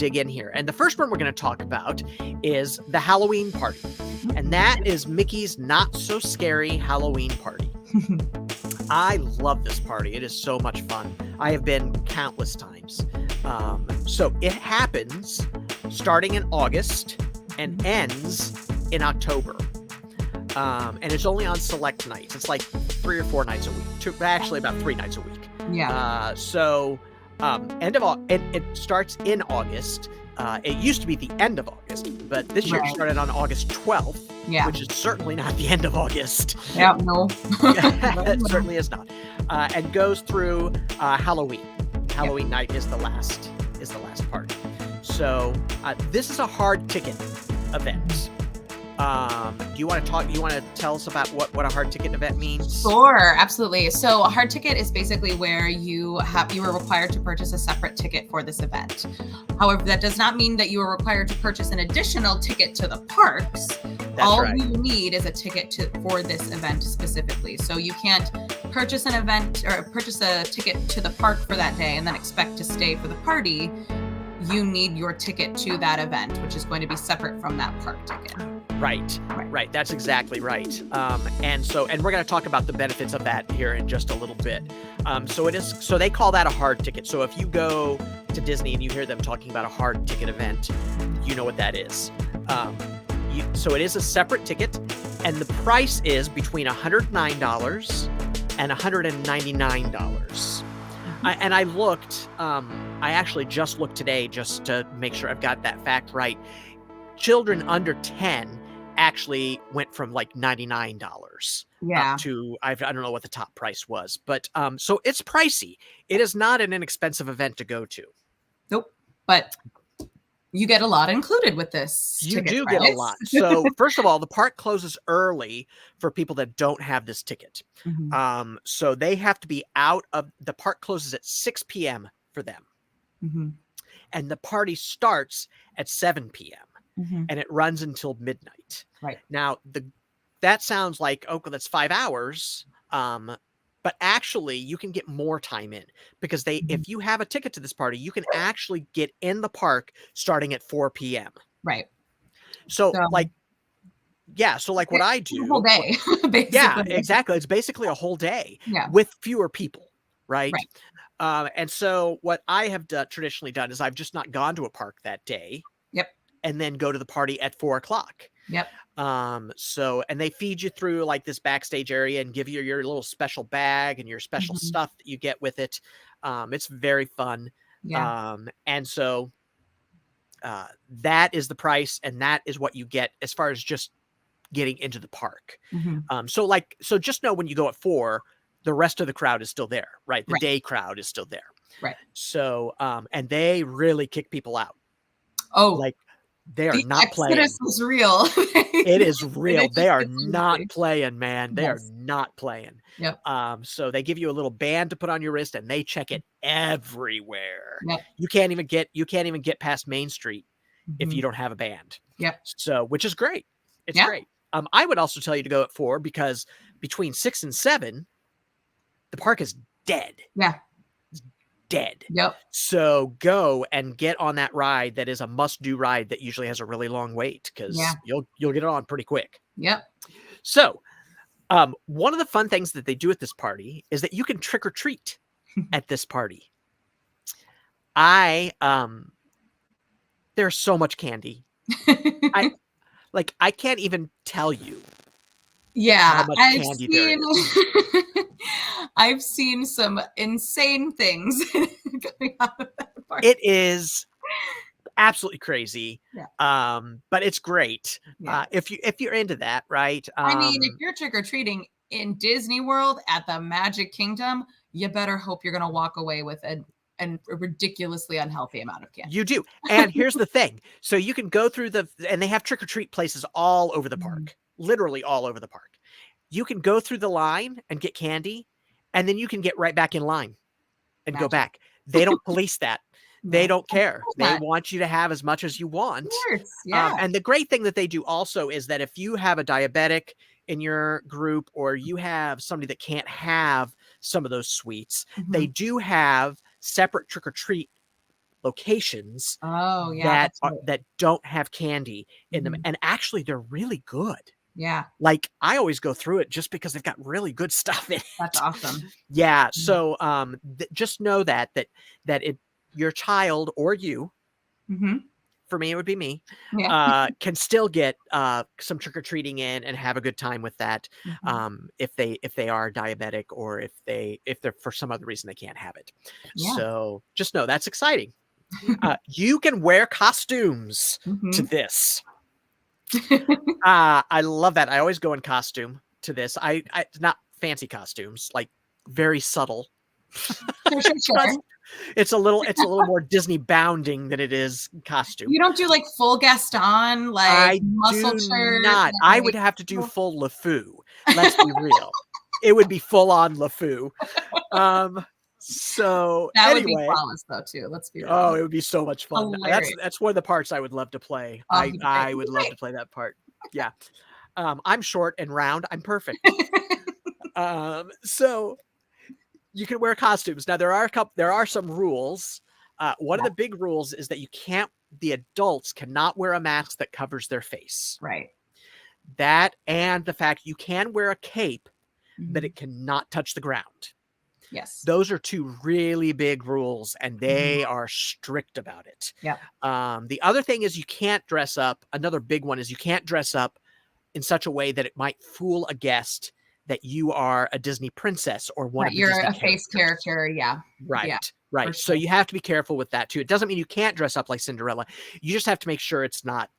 dig in here. And the first one we're going to talk about is the Halloween party. And that is Mickey's Not So Scary Halloween Party. I love this party. It is so much fun. I have been countless times. So it happens starting in August and ends in October. And it's only on select nights. It's like 3 or 4 nights a week. Actually, about 3 nights a week. Yeah. It starts in August. It used to be the end of August, but this year it started on August 12th, which is certainly not the end of August. Yeah, no. It certainly is not. And goes through Halloween. Halloween night is the last part. So this is a hard ticket event. Do you want to tell us about what a hard ticket event means? Sure, absolutely. So a hard ticket is basically where you are required to purchase a separate ticket for this event. However, that does not mean that you are required to purchase an additional ticket to the parks. All you need is a ticket for this event specifically. So you can't purchase an event or purchase a ticket to the park for that day and then expect to stay for the party. You need your ticket to that event, which is going to be separate from that park ticket. Right. That's exactly right. And we're going to talk about the benefits of that here in just a little bit. So they call that a hard ticket. So if you go to Disney and you hear them talking about a hard ticket event, you know what that is. So it is a separate ticket, and the price is between $109 and $199. And I looked, I actually just looked today just to make sure I've got that fact right. Children under 10 actually went from like $99 up to, I don't know what the top price was, but so it's pricey. It is not an inexpensive event to go to. Nope. But you get a lot included with this. You do get a lot. So first of all, the park closes early for people that don't have this ticket. Mm-hmm. So they have to be out of the park. Closes at 6 p.m. for them. Mm-hmm. And the party starts at 7 p.m. Mm-hmm. and it runs until midnight. Right. Now, that sounds like, that's 5 hours. But actually you can get more time in because if you have a ticket to this party, you can actually get in the park starting at 4 p.m. Right. So what I do. A whole day. Yeah, exactly. It's basically a whole day with fewer people. Right. And so what I have traditionally done is I've just not gone to a park that day. Yep. And then go to the party at 4 o'clock. Yep. And they feed you through like this backstage area and give you your little special bag and your special stuff that you get with it. It's very fun. Yeah. And so that is the price, and that is what you get as far as just getting into the park. Mm-hmm. So just know when you go at 4, the rest of the crowd is still there, right? The day crowd is still there. Right. So, and they really kick people out. Oh, like, they are not playing. This is real. It is real. They are not playing, man. They are not playing. Yep. So they give you a little band to put on your wrist, and they check it everywhere. Yep. You can't even get past Main Street if you don't have a band. Yep. So, which is great. It's great. I would also tell you to go at 4 because between 6 and 7, the park is dead. Yeah. Dead. Yep. So go and get on that ride that is a must-do ride that usually has a really long wait because you'll get it on pretty quick. Yep. So one of the fun things that they do at this party is that you can trick or treat at this party. There's so much candy. I can't even tell you. Yeah, how much candy there is. I've seen some insane things coming out of that party. It is absolutely crazy. Yeah. But it's great. Yeah. If you're into that, right? I mean, if you're trick-or-treating in Disney World at the Magic Kingdom, you better hope you're going to walk away with a ridiculously unhealthy amount of candy. You do. And here's the thing. So you can go through and they have trick-or-treat places all over the park, literally all over the park. You can go through the line and get candy, and then you can get right back in line and go back. They don't police that. They don't care. They want you to have as much as you want. Of course. Yeah. And the great thing that they do also is that if you have a diabetic in your group or you have somebody that can't have some of those sweets, they do have separate trick-or-treat locations Oh, yeah, that that's right. that don't have candy in them, Mhm. and actually they're really good. Yeah, Like, I always go through it just because they've got really good stuff in that's it. awesome. Yeah, Yeah. so, just know that it your child or you, Mhm. for me, it would be me, Yeah. can still get, some trick-or-treating in and have a good time with that, Mhm. if they are diabetic or if they're for some other reason they can't have it. Yeah. So, just know that's exciting. You can wear costumes to Mhm. this. I love that. I always go in costume to this. I not fancy costumes, like, very subtle. Sure, sure, Cos sure. it's a little more Disney bounding than it is costume. You don't do, like, full Gaston, like, I muscle do shirt, not. I would like have to do full LeFou. Let's be real. It would be full on LeFou. So That would be anyway, flawless though too, let's be oh, real. it would be so much fun. Hilarious. That's one of the parts I would love to play. Oh, I he'd be great. I He'd would be love to great. play that part. Yeah. I'm short and round. I'm perfect. So you can wear costumes. Now there are some rules. One of Yeah, the big rules is that the adults cannot wear a mask that covers their face. right. That and the fact you can wear a cape, but Mhm. it cannot touch the ground. Yes. Those are two really big rules, and Mhm. they are strict about it. Yep. The other thing is you can't dress up. Another big one is you can't dress up in such a way that it might fool a guest that you are a Disney princess or one Right, of the you're Disney a face characters. character, yeah. Yeah, Right, for right. So sure. you have to be careful with that too. It doesn't mean you can't dress up like Cinderella. You just have to make sure it's not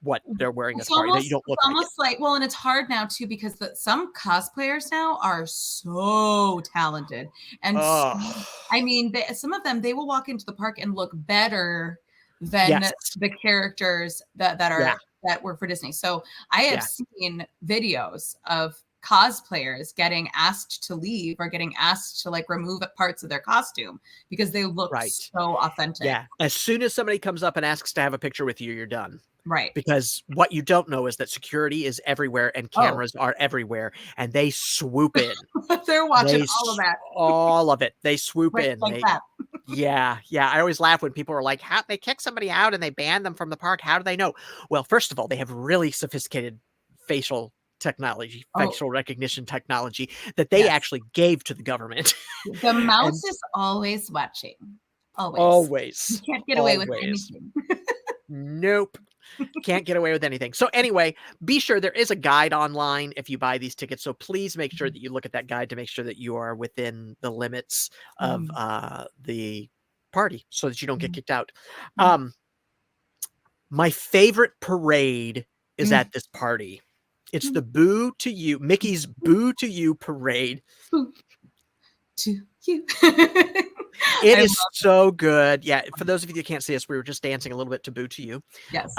what they're wearing at the party, that you don't It's look like it. almost like well, and it's hard now too because some cosplayers now are so talented and Oh, I mean, some of them they will walk into the park and look better than yes. the characters Yeah, that were for Disney. So I have yeah, seen videos of cosplayers getting asked to leave or getting asked to like remove parts of their costume because they look right. so authentic. Yeah. As soon as somebody comes up and asks to have a picture with you, you're done. Right. Because what you don't know is that security is everywhere and Oh, cameras are everywhere, and they swoop in. they're watching all of that All of it. They swoop right in. like that. Yeah, yeah. I always laugh when people are like, "How they kick somebody out and they ban them from the park? How do they know?" Well, first of all, they have really sophisticated facial technology, Oh, facial recognition technology that they yes. actually gave to the government. The And mouse is always watching. Always. You always, can't get away with always. anything. Nope. Can't get away with anything. So anyway, be sure there is a guide online if you buy these tickets. So please make sure Mhm. that you look at that guide to make sure that you are within the limits of Mhm. the party so that you don't get Mhm. kicked out. Mhm. Um, my favorite parade is Mm. at this party. It's Mm. the Boo to You, Mickey's Boo to You parade. Boo to you. It I is love so good. Yeah, for those of you that can't see us, we were just dancing a little bit to Boo to You. yes.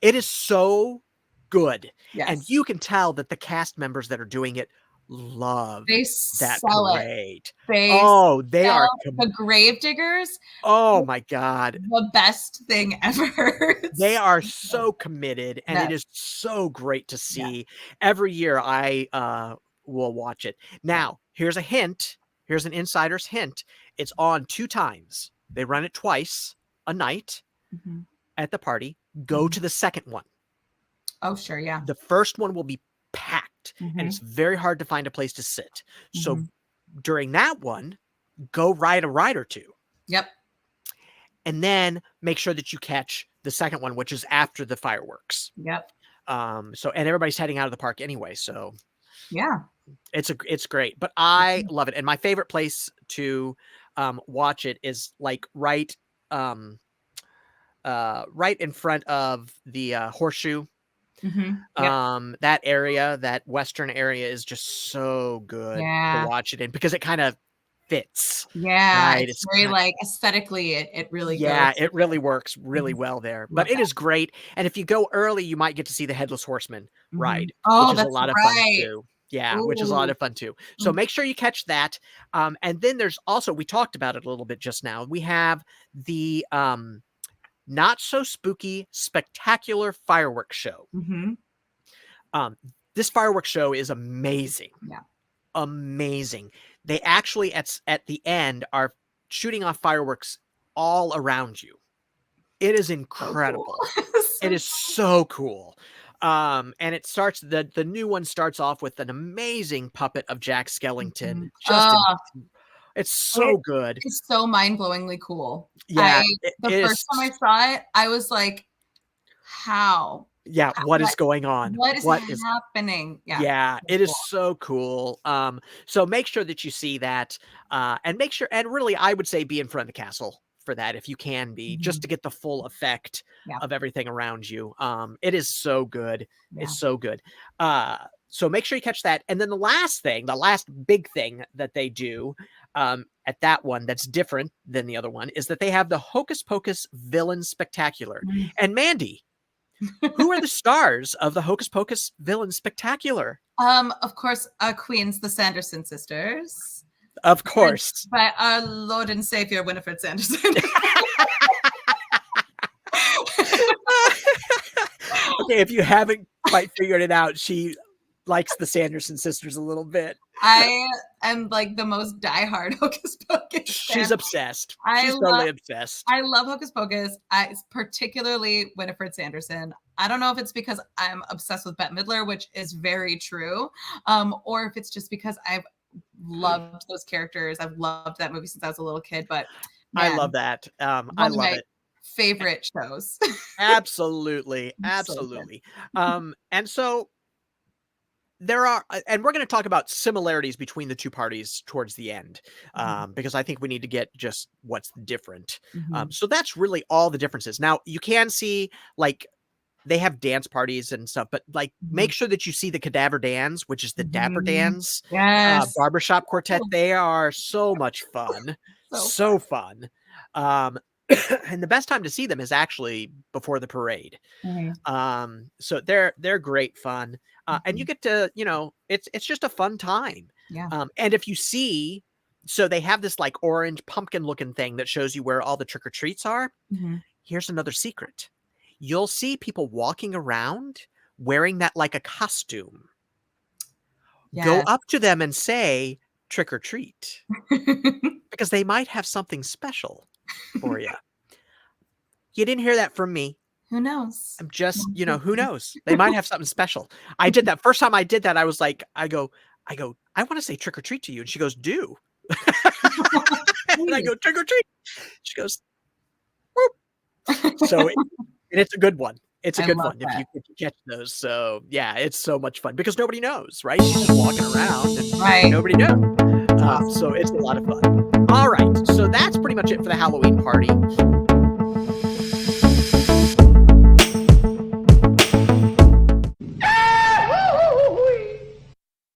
It is so good, and Yes. you can tell that the cast members that are doing it love They that sell it. parade. They Oh, they are sell the Gravediggers, oh my god. the best thing ever. They It's are so good. so committed, and it Yes. is so great to Yeah. see. Every year, I, will watch it. Yeah. Now, here's a hint. Here's an insider's hint. It's on 2 times. They run it twice a night Mhm. at the party. Go Mhm. to the second one. Oh, sure. Yeah. The first one will be packed, and it's Mhm. very hard to find a place to sit. So, Mhm. during that one, go ride a ride or 2. Yep. And then make sure that you catch the second one, which is after the fireworks. Yep. So and everybody's heading out of the park anyway, so Yeah. it's great. But I love it. And my favorite place to watch it is like um right in front of the horseshoe. Mhm. Yep. That area, that western area is just so good to Yeah. watch it in because it kind of fits, Yeah. right? It's It's very kind like aesthetically it really Yeah, goes it really works really Mhm. well there, but Love it that. is great, and if you go early, you might get to see the Headless Horseman Mhm. ride, which Oh, is a that's lot of fun right. too. Yeah, which is a lot Ooh. of fun too. So Mm. make sure you catch that, and then there's also we talked about it a little bit just now, we have the, not so spooky, spectacular fireworks show. Mhm. Um, this fireworks show is amazing. Yeah. Amazing. They actually at the end are shooting off fireworks all around you. It is So incredible. cool. It is so cool. And it starts the new one starts off with an amazing puppet of Jack Skellington. Mhm. Just it's so It good. is so mind-blowingly cool. Yeah, The it first is. time I saw it, I was like, "How? Yeah, what is going on? What is What is happening?" Yeah. Yeah, So it is cool. so cool. So make sure that you see that, and make sure, and really, I would say be in front of the castle for that if you can be, just Mhm. to get the full effect Yeah. of everything around you. It is so good. Yeah. It's so good. So make sure you catch that. And then the last thing, the last big thing that they do at that one that's different than the other one is that they have the Hocus Pocus Villain Spectacular. Mm. And Mandy, who are the stars of the Hocus Pocus Villain Spectacular? Of course, our queens, the Sanderson sisters, Of course. by our Lord and Savior Winifred Sanderson. Okay, if you haven't quite figured it out, she likes the Sanderson sisters a little bit. I am like the most diehard Hocus Pocus She's fan. obsessed. I She's totally obsessed. I love Hocus Pocus. Particularly Winifred Sanderson. I don't know if it's because I'm obsessed with Bette Midler, which is very true, or if it's just because I've loved those characters. I've loved that movie since I was a little kid. But I man, love that. I one of love my it. favorite shows. Absolutely. So good. Absolutely. And so there are, and we're going to talk about similarities between the two parties towards the end, because I think we need to get just what's different. Mhm. So that's really all the differences. Now you can see, like, they have dance parties and stuff, but like, make sure that you see the Cadaver Dans, which is the Dapper Mhm. Dans Yes. barbershop quartet. They are so much fun. So fun. And the best time to see them is actually before the parade. Mhm. So they're great fun. And you get to, it's just a fun time. Yeah. And if you see, so they have this like orange pumpkin looking thing that shows you where all the trick or treats are. Mhm. Here's another secret. You'll see people walking around wearing that like a costume. Go Yes. up to them and say trick or treat, because they might have something special for you. You didn't hear that from me. Who knows? I'm just, who knows? They might have something special. I did that. First time I did that, I was like, I go, I want to say trick or treat to you. And she goes, do. And I go, trick or treat. She goes, whoop. So and it's a good one. It's a I good love one that. if you catch those. So yeah, it's so much fun because nobody knows, right? She's just walking around and Right. nobody knows. So it's a lot of fun. All right. So that's pretty much it for the Halloween party.